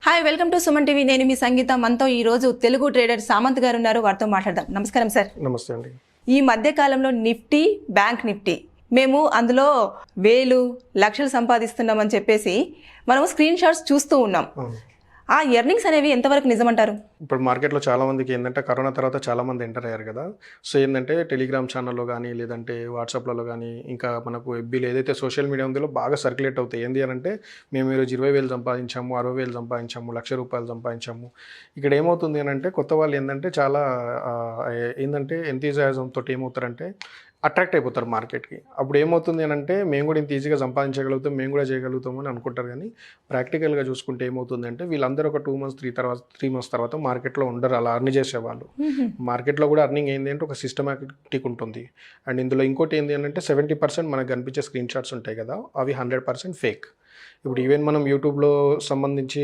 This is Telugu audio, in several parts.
Hi welcome to Suman TV. నేను మీ సంగీత. మనతో ఈ రోజు తెలుగు ట్రేడర్ సామంత్ గారు ఉన్నారు. వారితో మాట్లాడదాం. నమస్కారం సార్. నమస్తే అండి. ఈ మధ్య కాలంలో నిఫ్టీ, బ్యాంక్ నిఫ్టీ మేము అందులో వేలు లక్షలు సంపాదిస్తున్నామని చెప్పేసి మనం స్క్రీన్ షాట్స్ చూస్తూ ఉన్నాం. ఆ ఎర్నింగ్స్ అనేవి ఎంతవరకు నిజమంటారు? ఇప్పుడు మార్కెట్లో చాలా మందికి ఏంటంటే కరోనా తర్వాత చాలా మంది ఎంటర్ అయ్యారు కదా. సో ఏంటంటే టెలిగ్రామ్ ఛానల్లో కానీ లేదంటే వాట్సాప్లలో కానీ ఇంకా మనకు ఎఫ్బీలో ఏదైతే సోషల్ మీడియా ఉందో బాగా సర్క్యులేట్ అవుతాయి. ఏంటి అని అంటే మేము ఈరోజు 20,000 సంపాదించాము, 60,000 సంపాదించాము, ₹1,00,000 సంపాదించాము. ఇక్కడ ఏమవుతుంది అని అంటే కొత్త వాళ్ళు ఏంటంటే చాలా ఏంటంటే ఎంతీజాయిజం తోటి ఏమవుతారంటే అట్రాక్ట్ అయిపోతారు మార్కెట్కి. అప్పుడు ఏమవుతుంది అని అంటే మేము కూడా ఇంత ఈజీగా సంపాదించగలుగుతాం, మేము కూడా చేయగలుగుతాము అని అనుకుంటారు. కానీ ప్రాక్టికల్గా చూసుకుంటే ఏమవుతుంది అంటే వీళ్ళందరూ ఒక 2 months 3 months తర్వాత మార్కెట్లో ఉండరు అలా అర్న్ చేసేవాళ్ళు. మార్కెట్లో కూడా అర్నింగ్ ఏంటి అంటే ఒక సిస్టమాటిక్ ఉంటుంది. అండ్ ఇందులో ఇంకోటి ఏంటి అంటే 70% మనకు కనిపించే స్క్రీన్ షాట్స్ ఉంటాయి కదా, అవి 100% ఫేక్. ఇప్పుడు ఈవెన్ మనం యూట్యూబ్లో సంబంధించి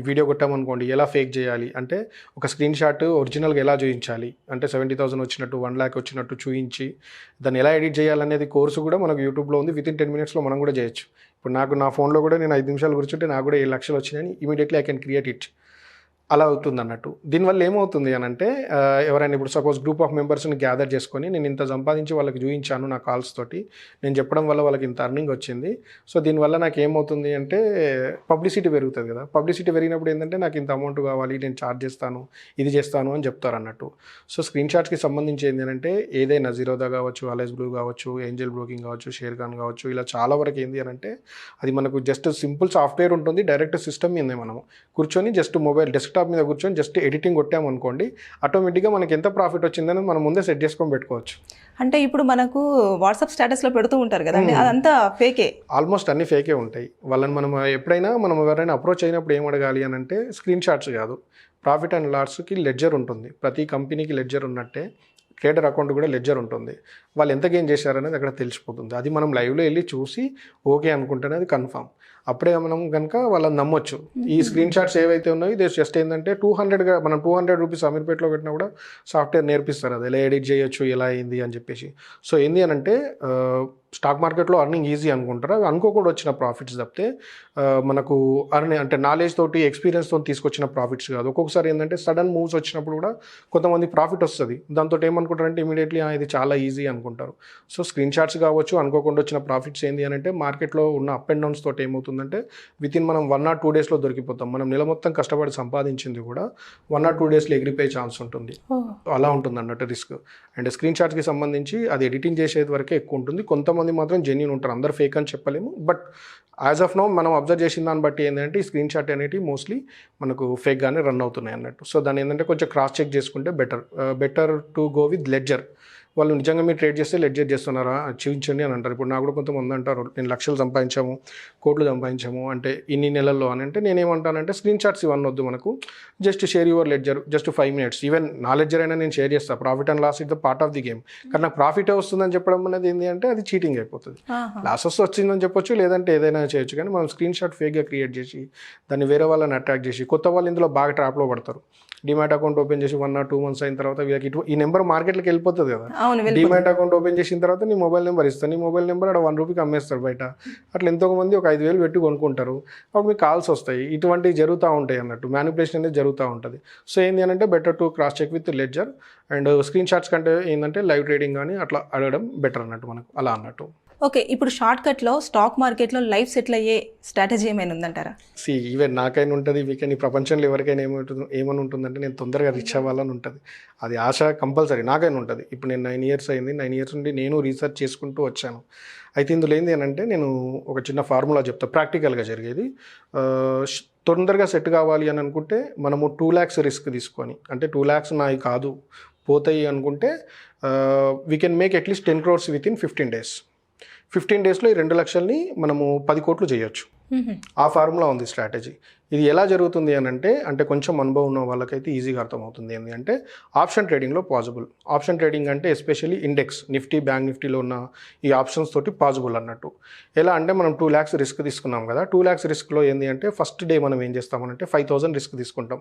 వీడియో కొట్టామనుకోండి, ఎలా ఫేక్ చేయాలి అంటే ఒక స్క్రీన్ షాట్ ఒరిజినల్గా ఎలా చూపించాలి అంటే 70,000 వచ్చినట్టు 1,00,000 వచ్చినట్టు చూపించి దాన్ని ఎలా ఎడిట్ చేయాలనేది కోర్సు కూడా మనకు యూట్యూబ్లో ఉంది. వితిన్ 10 minutesలో మనం కూడా చేయొచ్చు. ఇప్పుడు నా ఫోన్లో కూడా నేను 5 నిమిషాలు కూర్చుంటే నాకు కూడా 7,00,000 వచ్చినాయని immediately I can create it. అలా అవుతుంది అన్నట్టు. దీనివల్ల ఏమవుతుంది అని అంటే ఎవరైనా ఇప్పుడు సపోజ్ గ్రూప్ ఆఫ్ మెంబర్స్ని గ్యాదర్ చేసుకొని నేను ఇంత సంపాదించి వాళ్ళకి చూపించాను నా కాల్స్ తోటి, నేను చెప్పడం వల్ల వాళ్ళకి ఇంత అర్నింగ్ వచ్చింది. సో దీనివల్ల నాకు ఏమవుతుంది అంటే పబ్లిసిటీ పెరుగుతుంది కదా. పబ్లిసిటీ పెరిగినప్పుడు ఏంటంటే నాకు ఇంత అమౌంట్ కావాలి, నేను ఛార్జ్ చేస్తాను, ఇది చేస్తాను అని చెప్తారు అన్నట్టు. సో స్క్రీన్ షాట్స్కి సంబంధించి ఏంటి అంటే ఏదైనా జీరోదా కావచ్చు, అలైస్ బ్లూ కావచ్చు, ఏంజల్ బ్రోకింగ్ కావచ్చు, షేర్ ఖాన్ కావచ్చు, ఇలా చాలా వరకు ఏంటి అని అంటే అది మనకు జస్ట్ సింపుల్ సాఫ్ట్వేర్ ఉంటుంది. డైరెక్ట్ సిస్టమ్ మీద మనం కూర్చొని జస్ట్ మొబైల్ డెస్క్టాప్ మీద కూర్చొని జస్ట్ ఎడిటింగ్ కొట్టామనుకోండి, ఆటోమేటిక్గా మనకి ఎంత ప్రాఫిట్ వచ్చిందని మనం ముందే సెట్ చేసుకొని పెట్టుకోవచ్చు. అంటే ఇప్పుడు మనకు వాట్సాప్ స్టేటస్లో పెడుతూ ఉంటారు కదండి, అదంతా ఫేకే. ఆల్మోస్ట్ అన్ని ఫేకే ఉంటాయి. వాళ్ళని మనం ఎప్పుడైనా మనం ఎవరైనా అప్రోచ్ అయినప్పుడు ఏం అడగాలి అని అంటే స్క్రీన్ షాట్స్ కాదు, ప్రాఫిట్ అండ్ లాస్కి లెడ్జర్ ఉంటుంది. ప్రతి కంపెనీకి లెడ్జర్ ఉన్నట్టే ట్రేడర్ అకౌంట్ కూడా లెడ్జర్ ఉంటుంది. వాళ్ళు ఎంత గెయిన్ చేశారనేది అక్కడ తెలిసిపోతుంది. అది మనం లైవ్లో వెళ్ళి చూసి ఓకే అనుకుంటేనే అది కన్ఫామ్. అప్పుడే మనం కనుక వాళ్ళని నమ్మొచ్చు. ఈ స్క్రీన్ షాట్స్ ఏవైతే ఉన్నాయో ఇది జస్ట్ ఏంటంటే 200గా మనం 200 రూపీస్ అమీర్పేటలో పెట్టినా కూడా సాఫ్ట్వేర్ నేర్పిస్తారు అది ఎలా ఎడిట్ చేయొచ్చు, ఎలా అయింది అని చెప్పేసి. సో ఏంది అని అంటే స్టాక్ మార్కెట్లో అర్నింగ్ ఈజీ అనుకుంటారు, అవి అనుకోకుండా వచ్చిన ప్రాఫిట్స్ తప్పితే మనకు అంటే నాలెడ్జ్ తోటి ఎక్స్పీరియన్స్ తోటి తీసుకొచ్చిన ప్రాఫిట్స్ కాదు. ఒక్కొక్కసారి ఏంటంటే సడన్ మూవ్స్ వచ్చినప్పుడు కూడా కొంతమంది ప్రాఫిట్ వస్తుంది, దాంతో ఏమనుకుంటారంటే ఇమీడియట్లీ ఇది చాలా ఈజీ అనుకుంటారు. సో స్క్రీన్ షాట్స్ కావచ్చు, అనుకోకుండా వచ్చిన ప్రాఫిట్స్ ఏంది అని అంటే మార్కెట్లో ఉన్న అప్ అండ్ డౌన్స్ తోటి ఏమవుతుందంటే వితిన్ మనం 1 or 2 daysలో దొరికిపోతాం. మనం నెల మొత్తం కష్టపడి సంపాదించింది కూడా 1 or 2 daysలో ఎగిరిపోయే ఛాన్స్ ఉంటుంది. అలా ఉంటుంది అన్నట్టు రిస్క్. అండ్ స్క్రీన్ షాట్స్కి సంబంధించి అది ఎడిటింగ్ చేసేది వరకే ఎక్కువ ఉంటుంది. కొంతమంది మాత్రం జెన్యూన్ ఉంటారు, అందరు ఫేక్ అని చెప్పలేము. బట్ యాజ్ ఆఫ్ నో మనం అబ్జర్వ్ చేసిన దాన్ని బట్టి ఏంటంటే ఈ స్క్రీన్ షాట్ అనేవి మోస్ట్లీ మనకు ఫేక్గానే రన్ అవుతున్నాయి అన్నట్టు. సో దాన్ని ఏంటంటే కొంచెం క్రాస్ చెక్ చేసుకుంటే better to go with ledger. వాళ్ళు నిజంగా మీరు ట్రేడ్ చేస్తే లెడ్జర్ చేస్తున్నారా చూపించండి అని అంటారు. ఇప్పుడు నాకు కూడా కొంతమంది అంటారు నేను లక్షలు సంపాదించాము, కోట్లు సంపాదించాము అంటే ఇన్ని నెలల్లో అని అంటే నేనేమంటానంటే స్క్రీన్ షాట్స్ ఇవన్నీ వద్దు మనకు, just share your ledger just 5 minutes. Even నా లెడ్జర్ అయినా నేను షేర్ చేస్తాను. Profit and loss is the part of the game. కానీ నాకు ప్రాఫిటే వస్తుందని చెప్పడం అనేది ఏంటి అంటే అది చీటింగ్ అయిపోతుంది. లాసెస్ వచ్చిందని చెప్పొచ్చు, లేదంటే ఏదైనా చేయొచ్చు. కానీ మనం స్క్రీన్ షాట్ ఫేక్గా క్రియేట్ చేసి దాన్ని వేరే వాళ్ళని అట్రాక్ట్ చేసి కొత్త వాళ్ళు ఇందులో బాగా ట్రాప్లో పడతారు. డిమాట్ అకౌంట్ ఓపెన్ చేసి 1 or 2 months అయిన తర్వాత వీళ్ళకి ఈ నెంబర్ మార్కెట్లోకి వెళ్ళిపోతుంది కదా. డిమాట్ అకౌంట్ ఓపెన్ చేసిన తర్వాత నీ మొబైల్ నెంబర్ ఇస్తాను, నీ మొబైల్ నెంబర్ అక్కడ ₹1 అమ్మేస్తాడు బయట. అట్లా ఎంతోమంది ఒక 5,000 పెట్టి కొనుక్కుంటారు. అప్పుడు మీకు కాల్స్ వస్తాయి. ఇటువంటివి జరుగుతూ ఉంటాయి అన్నట్టు, మ్యానిపులేషన్ అనేది జరుగుతూ ఉంటుంది. సో ఏంటి అని అంటే better to cross check with ledger. And screen shots కంటే ఏంటంటే లైవ్ ట్రేడింగ్ కానీ అట్లా అడగడం బెటర్ అన్నట్టు మనకు అలా అన్నట్టు. ఓకే, ఇప్పుడు షార్ట్ కట్లో స్టాక్ మార్కెట్లో లైఫ్ సెటిల్ అయ్యే స్ట్రాటజీ ఏమైనా ఉందంటారా? ఈవెన్ నాకైనా ఉంటుంది, వీకైనా ఈ ప్రపంచంలో ఎవరికైనా ఏమని ఉంటుందంటే నేను తొందరగా రీచ్ అవ్వాలని ఉంటుంది. అది ఆశ కంపల్సరీ నాకైనా ఉంటుంది. ఇప్పుడు నేను 9 years అయింది. 9 years నుండి నేను రీసెర్చ్ చేసుకుంటూ వచ్చాను. అయితే ఇందులో ఏంటి అని అంటే నేను ఒక చిన్న ఫార్ములా చెప్తాను, ప్రాక్టికల్గా జరిగేది. తొందరగా సెట్ కావాలి అని అనుకుంటే మనము 2 lakhs రిస్క్ తీసుకొని, అంటే 2 lakhs నాయి కాదు పోతాయి అనుకుంటే we can make at least 10 crores within 15 days. 15 daysలో ఈ 2 లక్షల్ని మనము 10 కోట్లు చేయొచ్చు. ఆ ఫార్ములా ఉంది స్ట్రాటజీ. ఇది ఎలా జరుగుతుంది అని అంటే కొంచెం అనుభవం ఉన్న వాళ్ళకైతే ఈజీగా అర్థమవుతుంది. ఏంటి అంటే ఆప్షన్ ట్రేడింగ్లో పాసిబుల్. ఆప్షన్ ట్రేడింగ్ అంటే ఎస్పెషల్లీ ఇండెక్స్ నిఫ్టీ, బ్యాంక్ నిఫ్టీలో ఉన్న ఈ ఆప్షన్స్ తోటి పాసిబుల్ అన్నట్టు. ఎలా అంటే మనం 2 lakhs రిస్క్ తీసుకున్నాం కదా. 2 lakhs రిస్క్లో ఏంటి అంటే ఫస్ట్ డే మనం ఏం చేస్తామనంటే 5,000 రిస్క్ తీసుకుంటాం.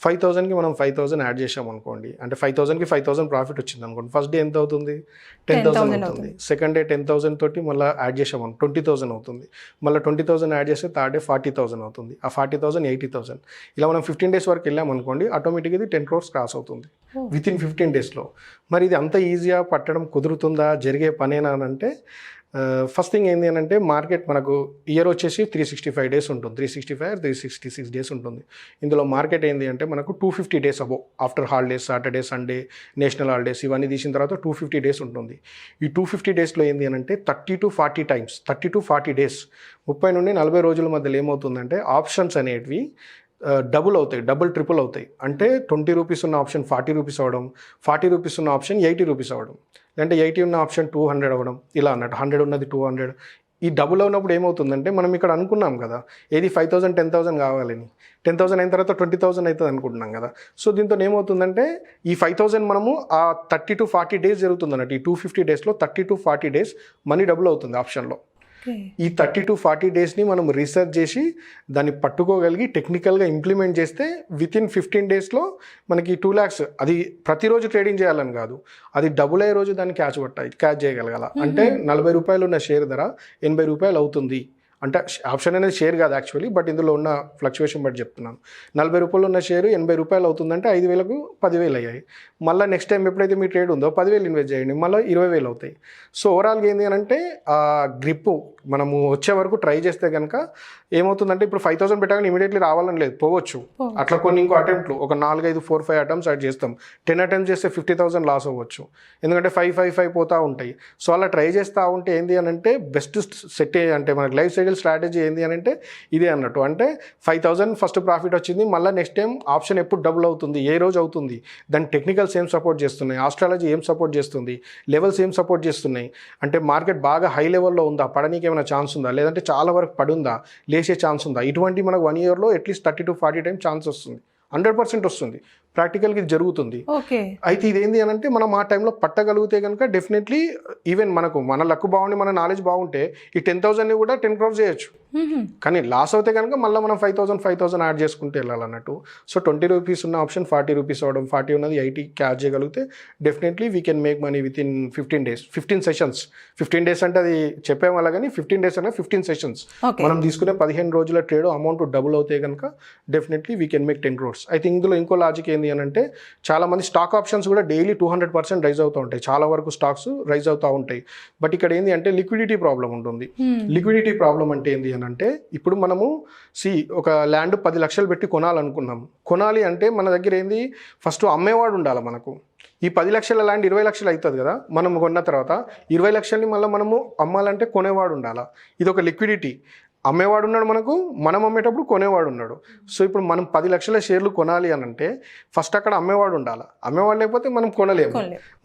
5,000కి మనం 5,000 యాడ్ చేసాం అనుకోండి, అంటే 5,000కి 5,000 ప్రాఫిట్ వచ్చింది అనుకోండి. ఫస్ట్ డే ఎంత అవుతుంది? 10,000 అవుతుంది. సెకండ్ డే 10,000 తోటి మళ్ళీ యాడ్ చేసాం 20,000 అవుతుంది. మళ్ళీ 20,000 యాడ్ చేస్తే థర్డ్ డే 40,000 అవుతుంది. ఆ 40,000 70,000, 80,000. ఇలా మనం 15 days వరకు వెళ్ళామనుకోండి, ఆటోమేటిక్గా ఇది 10 crores క్రాస్ అవుతుంది వితిన్ 15 daysలో. మరి ఇది అంత ఈజీగా పట్టడం కుదురుతుందా, జరిగే పనేనా అని అంటే, ఫస్ట్ థింగ్ ఏంటి అని అంటే, మార్కెట్ మనకు ఇయర్ వచ్చేసి 365 days ఉంటుంది, 365 366 days ఉంటుంది. ఇందులో మార్కెట్ ఏంటి అంటే మనకు 250 days అబో, after holidays, Saturday, Sunday, national holidays ఇవన్నీ తీసిన తర్వాత 250 days ఉంటుంది. ఈ 250 daysలో ఏంటి అని అంటే 30 to 40 times, 30 to 40 days, 30 నుండి 40 రోజుల మధ్యలో ఏమవుతుందంటే ఆప్షన్స్ అనేటివి డబుల్ అవుతాయి, డబుల్ ట్రిపుల్ అవుతాయి. అంటే 20 రూపీస్ ఉన్న ఆప్షన్ 40 రూపీస్ అవ్వడం, 40 రూపీస్ ఉన్న ఆప్షన్ 80 రూపీస్ అవ్వడం, లేదంటే 80 ఉన్న ఆప్షన్ 200 అవ్వడం, ఇలా అన్నట్టు 100 ఉన్నది 200. ఈ డబుల్ అవునప్పుడు ఏమవుతుందంటే, మనం ఇక్కడ అనుకున్నాం కదా ఏది 5,000 10,000 కావాలని, 10,000 అయిన తర్వాత 20,000 అవుతుంది అనుకుంటున్నాం కదా. సో దీంతో ఏమవుతుందంటే ఈ 5,000 మనము ఆ 30 to 40 days జరుగుతుంది అన్నట్టు. ఈ 250 daysలో 30 to 40 days మనీ డబుల్ అవుతుంది ఆప్షన్లో. ఈ 30 to 40 daysని మనం రీసెర్చ్ చేసి దాన్ని పట్టుకోగలిగి టెక్నికల్గా ఇంప్లిమెంట్ చేస్తే వితిన్ 15 daysలో మనకి 2 lakhs, అది ప్రతిరోజు ట్రేడింగ్ చేయాలని కాదు, అది డబుల్ అయ్యే రోజు దాన్ని క్యాచ్ చేయగలగాల. అంటే 40 రూపాయలు ఉన్న షేర్ ధర 80 రూపాయలు అవుతుంది అంటే, ఆప్షన్ అనేది షేర్ కాదు యాక్చువల్లీ, బట్ ఇందులో ఉన్న ఫ్లక్చువేషన్ బట్టి చెప్తున్నాను. 40 రూపాయలు ఉన్న షేర్ 80 రూపాయలు అవుతుందంటే 5,000కు 10,000 అయ్యాయి. మళ్ళీ నెక్స్ట్ టైం ఎప్పుడైతే మీ ట్రేడ్ ఉందో 10,000 ఇన్వెస్ట్ చేయండి, మళ్ళీ 20,000 అవుతాయి. సో ఓవరాల్గా ఏంటి అని అంటే ఆ గ్రిప్ మనము వచ్చే వరకు ట్రై చేస్తే కనుక ఏమవుతుందంటే, ఇప్పుడు 5,000 పెట్టగానే ఇమీడియట్లీ రావాలని లేదు, పోవచ్చు. అట్లా కొన్ని ఇంకో అటెంప్ట్లు ఒక 4-5 4-5 అటెంప్ట్స్ యాడ్ చేస్తాం. 10 అటెంప్ట్స్ చేస్తే 50,000 లాస్ అవ్వచ్చు, ఎందుకంటే 5-5-5 పోతూ ఉంటాయి. సో అలా ట్రై చేస్తూ ఉంటే ఏంటి అని అంటే బెస్ట్ సెట్ అంటే మనకి లైఫ్ సైకిల్ స్ట్రాటజీ ఏంటి అని అంటే ఇదే అన్నట్టు. అంటే 5,000 ఫస్ట్ ప్రాఫిట్ వచ్చింది, మళ్ళీ నెక్స్ట్ టైం ఆప్షన్ ఎప్పుడు డబుల్ అవుతుంది, ఏ రోజు అవుతుంది, దాని టెక్నికల్స్ ఏం సపోర్ట్ చేస్తున్నాయి, ఆస్ట్రాలజీ ఏం సపోర్ట్ చేస్తుంది, లెవెల్స్ ఏం సపోర్ట్ చేస్తున్నాయి, అంటే మార్కెట్ బాగా హై లెవెల్లో ఉందా, పడనీకి ఏమైనా ఛాన్స్ ఉందా, లేదంటే చాలా వరకు పడుందా, లేచే ఛాన్స్ ఉందా, ఇటువంటి మనకు 1 yearలో అట్లీస్ట్ 30 to 40 times ఛాన్స్ వస్తుంది, 100% వస్తుంది. ప్రాక్టికల్గా ఇది జరుగుతుంది. అయితే ఇదేంటి అని అంటే మనం ఆ టైంలో పట్టగలిగితే కనుక డెఫినెట్లీ ఈవెన్ మన లక్ బాగుండి మన నాలెడ్జ్ బాగుంటే ఈ 10,000ని కూడా 10 crores చేయొచ్చు. కానీ లాస్ అవుతే కనుక మళ్ళీ మనం 5,000 యాడ్ చేసుకుంటూ వెళ్ళాలన్నట్టు. సో 20 రూపీస్ ఉన్న ఆప్షన్ 40 రూపీస్ అవ్వడం, 40 ఉన్నది 80 క్యాచ్ చేయగలిగితే definitely we can make money with in 15 days, 15 sessions. 15 days అంటే అది చెప్పే వాళ్ళ కానీ 15 days అనే 15 sessions. మనం తీసుకునే 15 రోజుల ట్రేడ్ అమౌంట్ డబుల్ అవుతే కనుక definitely we can make 10 crores. అయితే ఇందులో ఇంకో లాజిక్ ఏంది అని అంటే, చాలా మంది స్టాక్ ఆప్షన్స్ కూడా డైలీ 200% రైజ్ అవుతూ ఉంటాయి, చాలా వరకు స్టాక్స్ రైజ్ అవుతూ ఉంటాయి. బట్ ఇక్కడ ఏంది అంటే లిక్విడిటీ ప్రాబ్లం ఉంటుంది. లిక్విడిటీ ప్రాబ్లం అంటే ఏంది అని అంటే, ఇప్పుడు మనము ఒక ల్యాండ్ 10 లక్షలు పెట్టి కొనాలనుకున్నాం. కొనాలి అంటే మన దగ్గర ఏంది, ఫస్ట్ అమ్మేవాడు ఉండాలి. మనకు ఈ 10 లక్షల ల్యాండ్ 20 లక్షలు అవుతుంది కదా, మనం కొన్న తర్వాత 20 లక్షల్ని మళ్ళీ మనము అమ్మాలంటే కొనేవాడు ఉండాలా. ఇది ఒక లిక్విడిటీ. అమ్మేవాడు ఉన్నాడు మనకు, మనం అమ్మేటప్పుడు కొనేవాడు ఉన్నాడు. సో ఇప్పుడు మనం 10 లక్షల షేర్లు కొనాలి అని అంటే ఫస్ట్ అక్కడ అమ్మేవాడు ఉండాలి, అమ్మేవాడు లేకపోతే మనం కొనలేము.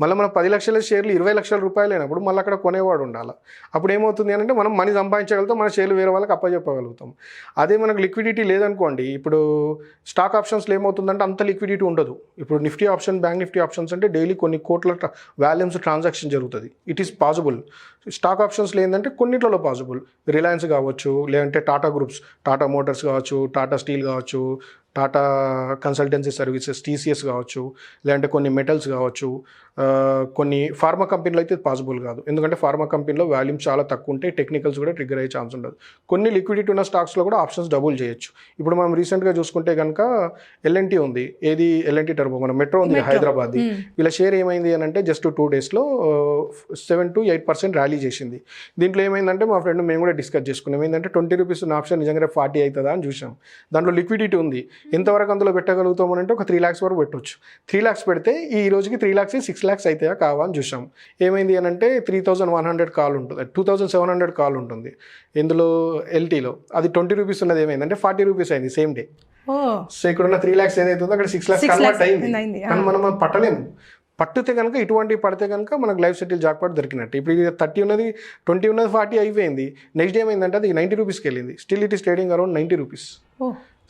మళ్ళీ మనం 10 లక్షల షేర్లు 20 లక్షల రూపాయలు అయినప్పుడు మళ్ళీ అక్కడ కొనేవాడు ఉండాలి. అప్పుడు ఏమవుతుంది అని అంటే మనం మనీ సంపాదించగలుగుతాం, మన షేర్లు వేరే వాళ్ళకి అప్పచెప్పగలుగుతాం. అదే మనకు లిక్విడిటీ లేదనుకోండి, ఇప్పుడు స్టాక్ ఆప్షన్స్లో ఏమవుతుందంటే అంత లిక్విడిటీ ఉండదు. ఇప్పుడు Nifty option, bank Nifty options అంటే డైలీ కొన్ని కోట్ల వాల్యూమ్స్ ట్రాన్సాక్షన్ జరుగుతుంది. It is possible. స్టాక్ ఆప్షన్స్లో ఏంటంటే కొన్నిట్లలో పాసిబుల్, రిలయన్స్ కావచ్చు, లేదంటే టాటా గ్రూప్స్, టాటా మోటార్స్ కావచ్చు, టాటా స్టీల్ కావచ్చు, టాటా కన్సల్టెన్సీ సర్వీసెస్, టీసీఎస్ కావచ్చు, లేదంటే కొన్ని మెటల్స్ కావచ్చు, కొన్ని ఫార్మా కంపెనీలో అయితే పాసిబుల్ కాదు, ఎందుకంటే ఫార్మా కంపెనీలో వాల్యూమ్స్ చాలా తక్కువ ఉంటాయి, టెక్నికల్స్ కూడా ట్రిగ్గర్ అయ్యే ఛాన్స్ ఉండదు. కొన్ని లిక్విడిటీ ఉన్న స్టాక్స్లో కూడా ఆప్షన్స్ డబుల్ చేయొచ్చు. ఇప్పుడు మనం రీసెంట్గా చూసుకుంటే కనుక ఎల్ఎన్టీ ఉంది, ఏది ఎల్ఎన్టీ టర్బో, మన మెట్రో ఉంది హైదరాబాద్ది. వీళ్ళ షేర్ ఏమైంది అని అంటే జస్ట్ 2 daysలో 7 to 8% ర్యాలీ చేసింది. దీంట్లో ఏమైందంటే మా ఫ్రెండ్ మేము కూడా డిస్కస్ చేసుకున్నాం, ఏంటంటే 20 రూపీస్ ఉన్న ఆప్షన్ నిజంగా 40 అవుతుందా అని చూసాం. దాంట్లో లిక్విడిటీ ఉంది, ఎంతవరకు అందులో పెట్టగలుగుతాం అంటే ఒక 3 lakhs వరకు పెట్టవచ్చు. 3 lakhs పెడితే ఈ రోజుకి 3 lakhs 6 lakhs అవుతాయా కావా అని చూసాం. ఏమైంది అని అంటే 3,100 కాల్ ఉంటుంది, 2,700 కాల్ ఉంటుంది ఇందులో ఎల్టీలో. అది 20 రూపీస్ ఉన్నది ఏమైందంటే 40 రూపీస్ అయింది సేమ్ డే. సో ఇక్కడ ఉన్న 3 lakhs ఏదైతుందో అక్కడ 6 lakhs కన్వర్ట్ అయింది. కానీ మనం పట్టలేము. పట్టితే కనుక ఇటువంటివి పడితే కనుక మనకు లైఫ్ సెటిల్ జాక్పాట్ దొరికినట్టు. ఇప్పుడు ఇది 30 ఉన్నది 20 ఉన్నది 40 అయిపోయింది. నెక్స్ట్ డే ఏమైందంటే అది 90 రూపీస్కి వెళ్ళింది. Still it is trading around 90 rupees.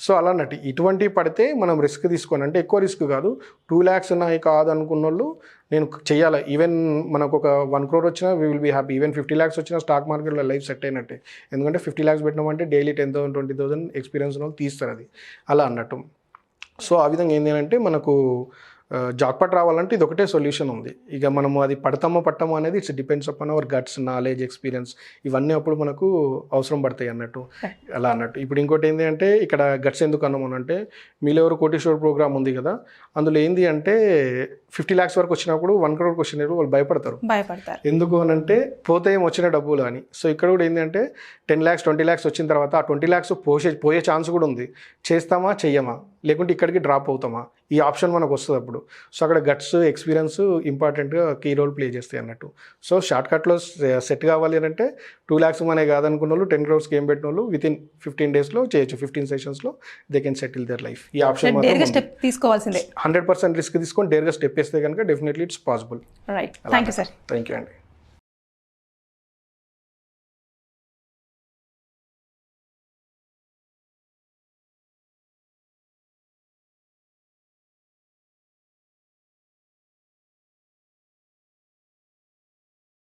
So అలా అన్నట్టు ఇటువంటివి పడితే మనం రిస్క్ తీసుకోని, అంటే ఎక్కువ రిస్క్ కాదు, 2 lakhs ఉన్నాయి కాదనుకున్న వాళ్ళు నేను చెయ్యాలి. ఈవెన్ మనకు ఒక 1 crore వచ్చినా we will be happy. Even 50 lakhs వచ్చినా స్టాక్ మార్కెట్లో లైఫ్ సెట్ అయినట్టే, ఎందుకంటే 50 lakhs పెట్టినామంటే డైలీ 10,000 20,000 ఎక్స్పీరియన్స్ వాళ్ళు తీస్తారు, అది అలా అన్నట్టు. సో ఆ విధంగా ఏంటి అంటే మనకు జాక్పాట్ రావాలంటే ఇది ఒకటే సొల్యూషన్ ఉంది. ఇక మనము అది పడతామో పట్టమో అనేది it's depends upon our guts, knowledge, experience ఇవన్నీ అప్పుడు మనకు అవసరం పడతాయి అన్నట్టు. అలా అన్నట్టు. ఇప్పుడు ఇంకోటి ఏంటి అంటే ఇక్కడ గట్స్ ఎందుకు అన్నాము అంటే మీలో ఎవరు కోటీశ్వర్ ప్రోగ్రామ్ ఉంది కదా, అందులో ఏంది అంటే 50 lakhs వరకు వచ్చినప్పుడు 1 crore వచ్చినప్పుడు వాళ్ళు భయపడతారు. ఎందుకు అని అంటే పోతే ఏం వచ్చిన డబ్బులు అని. సో ఇక్కడ కూడా ఏంటంటే 10 lakhs 20 lakhs వచ్చిన తర్వాత ఆ 20 lakhs పోయే ఛాన్స్ కూడా ఉంది. చేస్తామా చెయ్యమా, లేకుంటే ఇక్కడికి డ్రాప్ అవుతామా, ఈ ఆప్షన్ మనకు వస్తుంది అప్పుడు. సో అక్కడ గట్స్, ఎక్స్పీరియన్స్ ఇంపార్టెంట్గా కీ రోల్ ప్లే చేస్తాయి అన్నట్టు. సో షార్ట్కట్లో సెట్ కావాలి అని అంటే 2 lakhs మనే కాదనుకున్న వాళ్ళు 10 crores గేమ్ పెట్టిన వాళ్ళు వితిన్ 15 daysలో చేయొచ్చు. 15 sessionsలో they can settle their life. ఈ ఆప్షన్ స్టెప్ తీసుకోవాల్సిందే. 100% రిస్క్ తీసుకొని డేర్గా స్టెప్ వేస్తే కనుక definitely it's possible. Right, thank you sir. Thank you అండి.